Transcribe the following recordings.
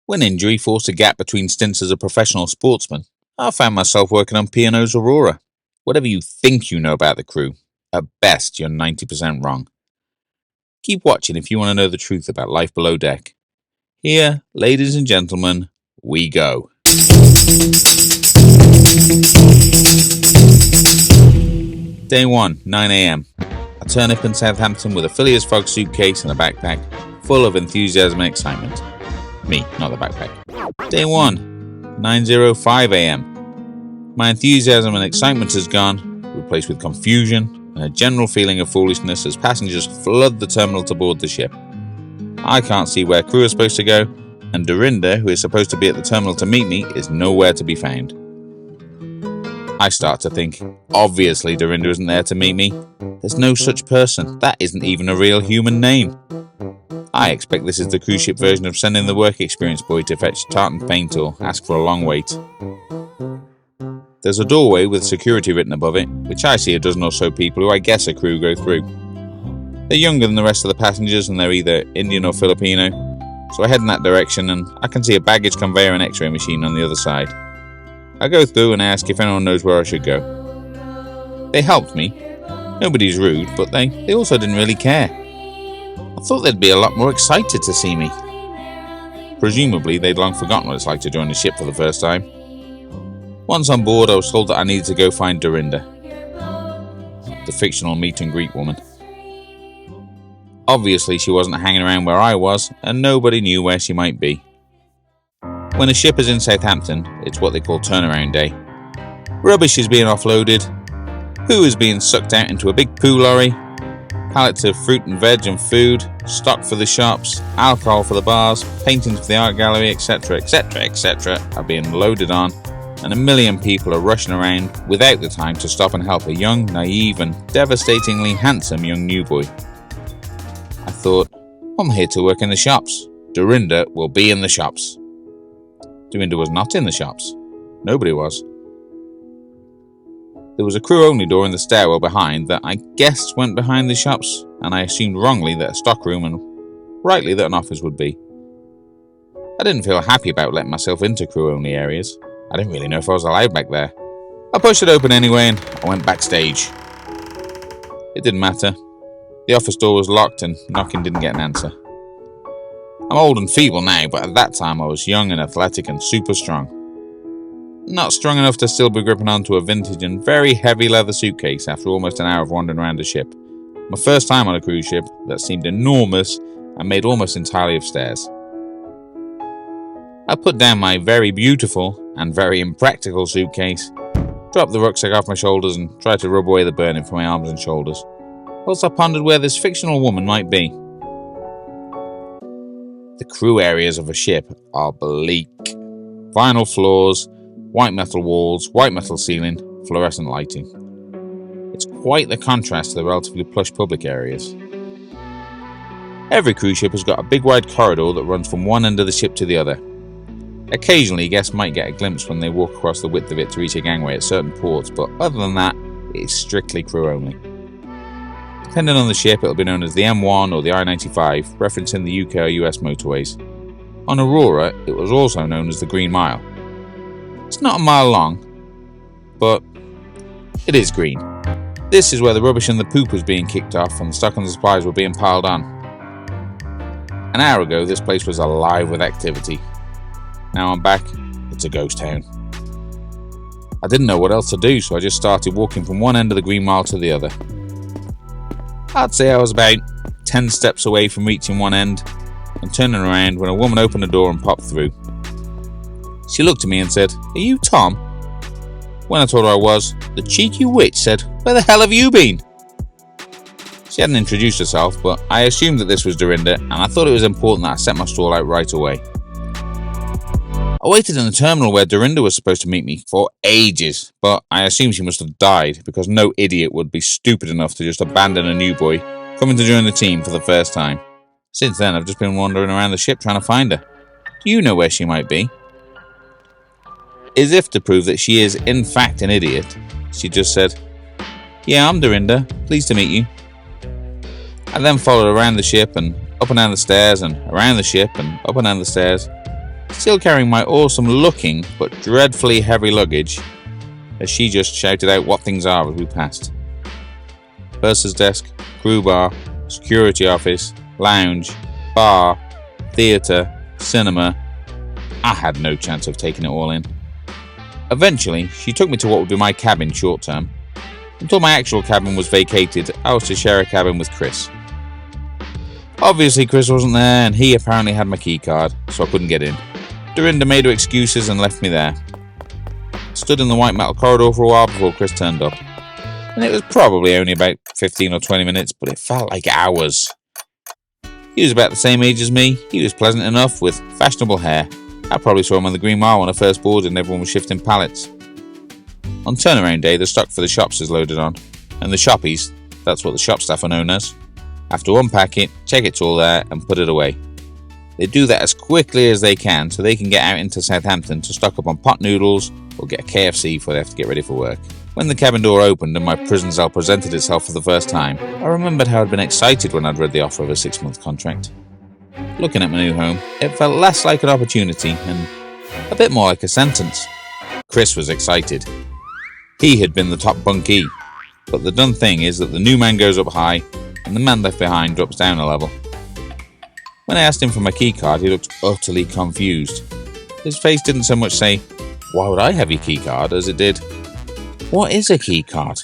When injury forced a gap between stints as a professional sportsman, I found myself working on P&O's Aurora. Whatever you think you know about the crew, at best you're 90% wrong. Keep watching if you want to know the truth about life below deck. Here, ladies and gentlemen, we go. Day 1, 9 AM. I turn up in Southampton with a Phileas Fogg suitcase and a backpack, full of enthusiasm and excitement. Me, not the backpack. Day 1, 9:05 AM. My enthusiasm and excitement is gone, replaced with confusion and a general feeling of foolishness as passengers flood the terminal to board the ship. I can't see where crew are supposed to go, and Dorinda, who is supposed to be at the terminal to meet me, is nowhere to be found. I start to think, obviously Dorinda isn't there to meet me. There's no such person. That isn't even a real human name. I expect this is the cruise ship version of sending the work experience boy to fetch tartan paint or ask for a long wait. There's a doorway with security written above it, which I see a dozen or so people who I guess a crew go through. They're younger than the rest of the passengers and they're either Indian or Filipino, so I head in that direction and I can see a baggage conveyor and x-ray machine on the other side. I go through and ask if anyone knows where I should go. They helped me. Nobody's rude, but they also didn't really care. I thought they'd be a lot more excited to see me. Presumably, they'd long forgotten what it's like to join a ship for the first time. Once on board, I was told that I needed to go find Dorinda, the fictional meet and greet woman. Obviously, she wasn't hanging around where I was, and nobody knew where she might be. When a ship is in Southampton, it's what they call turnaround day. Rubbish is being offloaded, poo is being sucked out into a big poo lorry, pallets of fruit and veg and food, stock for the shops, alcohol for the bars, paintings for the art gallery, etc, are being loaded on, and a million people are rushing around without the time to stop and help a young, naive and devastatingly handsome young new boy. I thought, I'm here to work in the shops. Dorinda will be in the shops. Dorinda was not in the shops. Nobody was. There was a crew-only door in the stairwell behind that I guessed went behind the shops, and I assumed wrongly that a stockroom and rightly that an office would be. I didn't feel happy about letting myself into crew-only areas. I didn't really know if I was allowed back there. I pushed it open anyway and I went backstage. It didn't matter. The office door was locked and knocking didn't get an answer. I'm old and feeble now, but at that time I was young and athletic and super strong. Not strong enough to still be gripping onto a vintage and very heavy leather suitcase after almost an hour of wandering around the ship. My first time on a cruise ship that seemed enormous and made almost entirely of stairs. I put down my very beautiful and very impractical suitcase, dropped the rucksack off my shoulders and tried to rub away the burning from my arms and shoulders, whilst I pondered where this fictional woman might be. The crew areas of a ship are bleak. Vinyl floors, white metal walls, white metal ceiling, fluorescent lighting. It's quite the contrast to the relatively plush public areas. Every cruise ship has got a big wide corridor that runs from one end of the ship to the other. Occasionally, guests might get a glimpse when they walk across the width of it to reach a gangway at certain ports, but other than that, it is strictly crew only. Depending on the ship, it'll be known as the M1 or the I-95, referencing the UK or US motorways. On Aurora, it was also known as the Green Mile. It's not a mile long, but it is green. This is where the rubbish and the poop was being kicked off and the stock and the supplies were being piled on. An hour ago, this place was alive with activity. Now I'm back, it's a ghost town. I didn't know what else to do, so I just started walking from one end of the Green Mile to the other. I'd say I was about 10 steps away from reaching one end and turning around when a woman opened the door and popped through. She looked at me and said, "Are you Tom?" When I told her I was, the cheeky witch said, "Where the hell have you been?" She hadn't introduced herself, but I assumed that this was Dorinda, and I thought it was important that I set my stall out right away. I waited in the terminal where Dorinda was supposed to meet me for ages, but I assumed she must have died because no idiot would be stupid enough to just abandon a new boy coming to join the team for the first time. Since then, I've just been wandering around the ship trying to find her. Do you know where she might be? As if to prove that she is in fact an idiot, she just said, "Yeah, I'm Dorinda, pleased to meet you." I then followed around the ship and up and down the stairs and around the ship and up and down the stairs. still carrying my awesome looking but dreadfully heavy luggage, as she just shouted out what things are as we passed. Purser's desk, crew bar, security office, lounge, bar, theatre, cinema. I had no chance of taking it all in. Eventually, she took me to what would be my cabin short term. Until my actual cabin was vacated, I was to share a cabin with Chris. Obviously, Chris wasn't there, and he apparently had my key card, so I couldn't get in. Dorinda made her excuses and left me there. Stood in the white metal corridor for a while before Chris turned up. And it was probably only about 15 or 20 minutes, but it felt like hours. He was about the same age as me. He was pleasant enough with fashionable hair. I probably saw him on the Green Mile when I first boarded and everyone was shifting pallets. On turnaround day, the stock for the shops is loaded on, and the shoppies, that's what the shop staff are known as, have to unpack it, check it's all there, and put it away. They do that as quickly as they can so they can get out into Southampton to stock up on pot noodles or get a KFC before they have to get ready for work. When the cabin door opened and my prison cell presented itself for the first time, I remembered how I'd been excited when I'd read the offer of a 6-month contract. Looking at my new home, it felt less like an opportunity and a bit more like a sentence. Chris was excited. He had been the top bunkie, but the done thing is that the new man goes up high and the man left behind drops down a level. When I asked him for my key card, he looked utterly confused. His face didn't so much say, "Why would I have your key card?" as it did, "What is a key card?"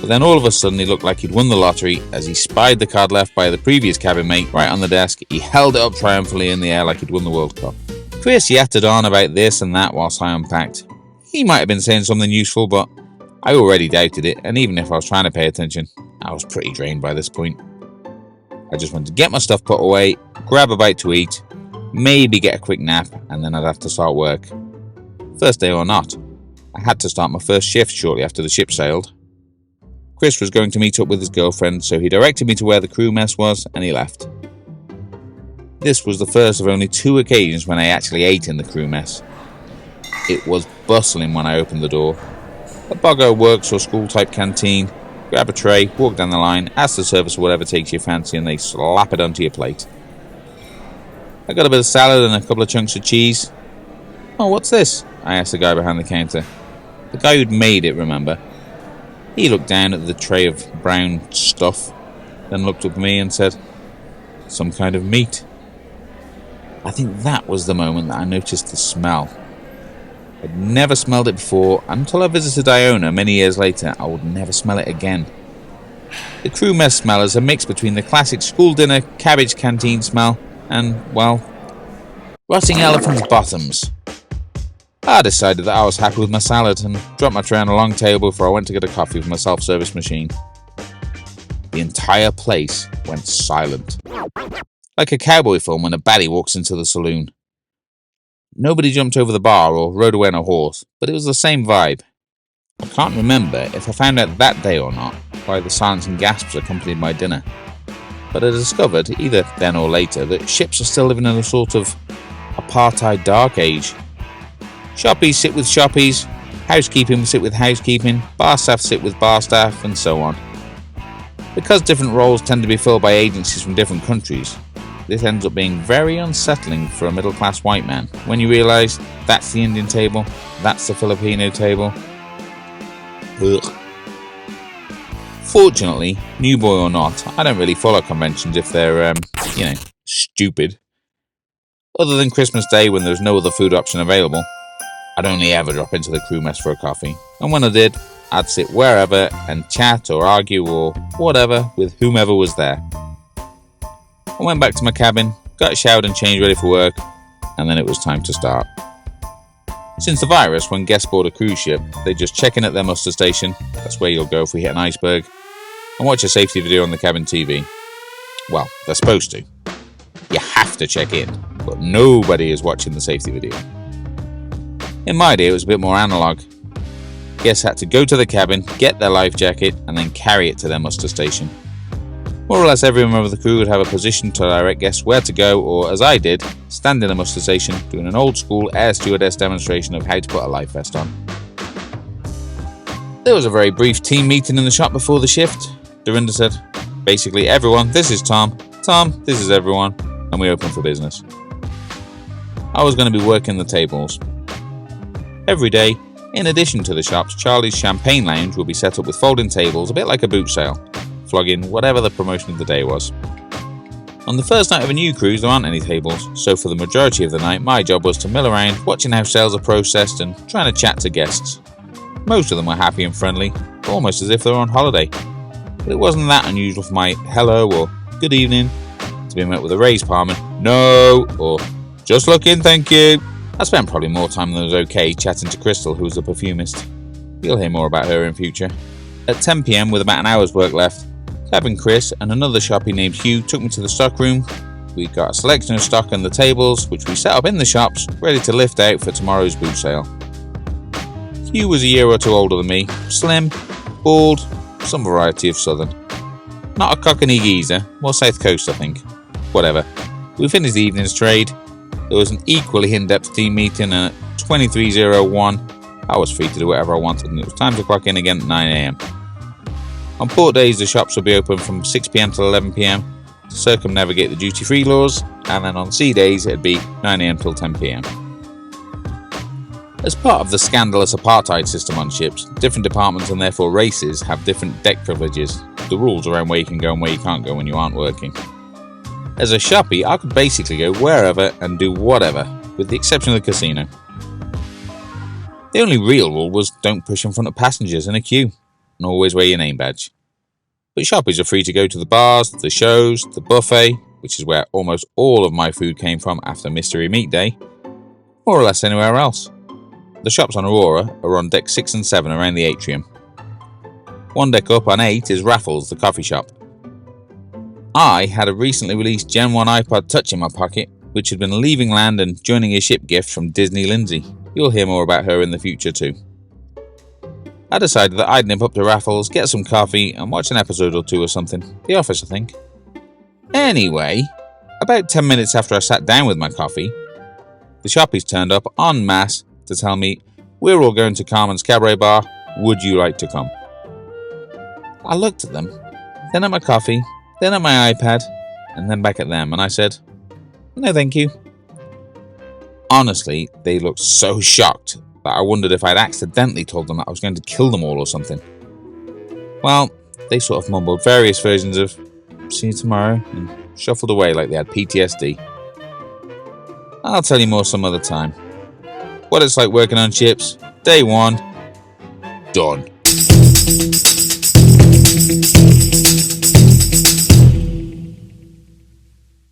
But then all of a sudden he looked like he'd won the lottery as he spied the card left by the previous cabin mate right on the desk. He held it up triumphantly in the air like he'd won the World Cup. Chris yattered on about this and that whilst I unpacked. He might have been saying something useful, but I already doubted it, and even if I was trying to pay attention, I was pretty drained by this point. I just wanted to get my stuff put away, grab a bite to eat, maybe get a quick nap, and then I'd have to start work. First day or not, I had to start my first shift shortly after the ship sailed. Chris was going to meet up with his girlfriend, so he directed me to where the crew mess was, and he left. This was the first of only 2 occasions when I actually ate in the crew mess. It was bustling when I opened the door. A boggo works or school-type canteen. Grab a tray, walk down the line, ask the service for whatever takes your fancy, and they slap it onto your plate. I got a bit of salad and a couple of chunks of cheese. "Oh, what's this?" I asked the guy behind the counter. The guy who'd made it, remember. He looked down at the tray of brown stuff, then looked up at me and said, "Some kind of meat." I think that was the moment that I noticed the smell. I'd never smelled it before, and until I visited Iona many years later, I would never smell it again. The crew mess smell is a mix between the classic school dinner cabbage canteen smell and, well, rotting elephant's bottoms. I decided that I was happy with my salad and dropped my tray on a long table before I went to get a coffee from a self-service machine. The entire place went silent. Like a cowboy film when a baddie walks into the saloon. Nobody jumped over the bar or rode away on a horse, but it was the same vibe. I can't remember if I found out that day or not why the silence and gasps accompanied my dinner, but I discovered, either then or later, that ships are still living in a sort of Apartheid dark age. Shoppies sit with shoppies, housekeeping sit with housekeeping, bar staff sit with bar staff, and so on. Because different roles tend to be filled by agencies from different countries, this ends up being very unsettling for a middle-class white man when you realise that's the Indian table, that's the Filipino table. Ugh. Fortunately, new boy or not, I don't really follow conventions if they're, stupid. Other than Christmas Day when there's no other food option available, I'd only ever drop into the crew mess for a coffee. And when I did, I'd sit wherever and chat or argue or whatever with whomever was there. I went back to my cabin, got showered and changed ready for work, and then it was time to start. Since the virus, when guests board a cruise ship, they just check in at their muster station, that's where you'll go if we hit an iceberg, and watch a safety video on the cabin TV. Well, they're supposed to. You have to check in, but nobody is watching the safety video. In my day, it was a bit more analogue. Guests had to go to the cabin, get their life jacket, and then carry it to their muster station. More or less every member of the crew would have a position to direct guests where to go, or, as I did, stand in a muster station doing an old-school air stewardess demonstration of how to put a life vest on. There was a very brief team meeting in the shop before the shift. Dorinda said, "Basically, everyone, this is Tom. Tom, this is everyone," and we open for business. I was going to be working the tables. Every day, in addition to the shops, Charlie's Champagne Lounge will be set up with folding tables, a bit like a boot sale, flogging whatever the promotion of the day was. On the first night of a new cruise, there aren't any tables, so for the majority of the night, my job was to mill around, watching how sales are processed and trying to chat to guests. Most of them were happy and friendly, almost as if they were on holiday. But it wasn't that unusual for my hello or good evening to be met with a raised palm and no, or just looking, thank you. I spent probably more time than was okay chatting to Krystle, who was the perfumist. You'll hear more about her in future. At 10 PM, with about an hour's work left, Cabin Chris and another shoppy named Hugh took me to the stock room. We got a selection of stock on the tables, which we set up in the shops, ready to lift out for tomorrow's boot sale. Hugh was a year or two older than me, slim, bald, some variety of southern. Not a cockney geezer, more South Coast I think. Whatever. We finished the evening's trade. There was an equally in-depth team meeting, and at 23:01 I was free to do whatever I wanted, and it was time to clock in again at 9 AM. On port days, the shops will be open from 6 PM till 11 PM to circumnavigate the duty-free laws, and then on sea days it'd be 9 AM till 10 PM. As part of the scandalous apartheid system on ships, different departments and therefore races have different deck privileges, the rules around where you can go and where you can't go when you aren't working. As a shoppy, I could basically go wherever and do whatever, with the exception of the casino. The only real rule was don't push in front of passengers in a queue, and always wear your name badge. But shoppies are free to go to the bars, the shows, the buffet, which is where almost all of my food came from after Mystery Meat Day, more or less anywhere else. The shops on Aurora are on deck 6 and 7 around the atrium. One deck up on 8 is Raffles, the coffee shop. I had a recently released Gen 1 iPod Touch in my pocket, which had been leaving land and joining a ship gift from Disney Lindsay. You'll hear more about her in the future too. I decided that I'd nip up to Raffles, get some coffee, and watch an episode or two or something. The Office, I think. Anyway, about 10 minutes after I sat down with my coffee, the shoppies turned up en masse to tell me, "We're all going to Carmen's Cabaret Bar, would you like to come?" I looked at them, then at my coffee, then at my iPad, and then back at them, and I said, "No thank you." Honestly, they looked so shocked that I wondered if I'd accidentally told them that I was going to kill them all or something. Well, they sort of mumbled various versions of "see you tomorrow" and shuffled away like they had PTSD. I'll tell you more some other time. What it's like working on ships, day 1, done.